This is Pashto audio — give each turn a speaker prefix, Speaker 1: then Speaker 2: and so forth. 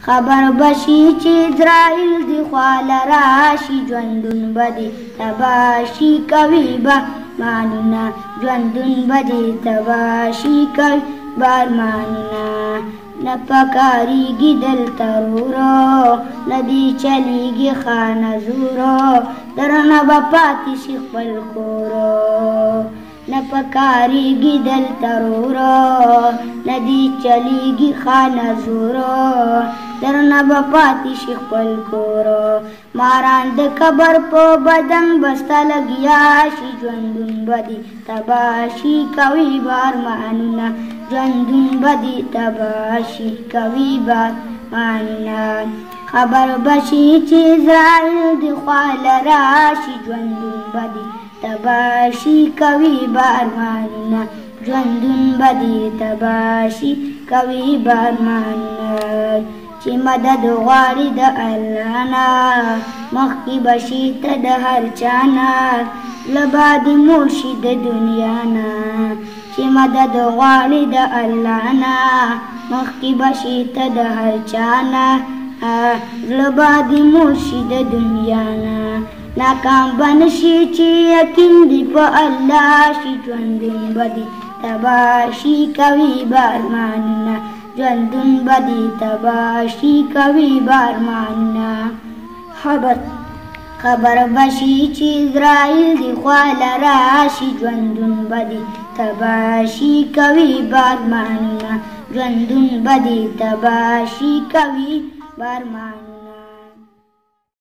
Speaker 1: خبر بشي چې اسرائیل دی خواله راشي ژوندون به دې تباه شي کوي بارمانونه ژوندون به دې تباه شي کوي بارمانونه نه پکارېږي دلته ورورو نه دې چلېږي خانه زورو درنه به پاتې شي خپل کورو نه پکارېږي دلته ورورو نه دې چلېږي خانه زورو درنه به پاتې شي خپل کورو ماران د قبر په بدن بسته لګیا شي ژوندون به دې تباه شي کوي بارمانونه ژوندون به دې تباه شي کوي بارمانونه خبر به شي چې اسرائیل د خواله راشي ژوندون به دې تباه شي کوي بارمانونه ژوندون به دې تباه شي کوي بارمانونه چې مدد غواړي د الله نه مخکې به شي ته د هر چا نه له باندې موړ شي د دنیا نه چې مدد غواړي د الله نه مخکې به شي ته د هر چا نه له باندې موړ شي د دنیا نه ناکام به نشي چې یقین دې په الله شي ژوندون به دې تباه شي کوي بارمانونه ژوندون به دې تباه شي کوي بارمانونه خبر به شي چې اسرائیل دې خواله راشي ژوندون به دې تباه شي کوي بارمانونه ژوندون به دې تباه شي کوي بارمانونه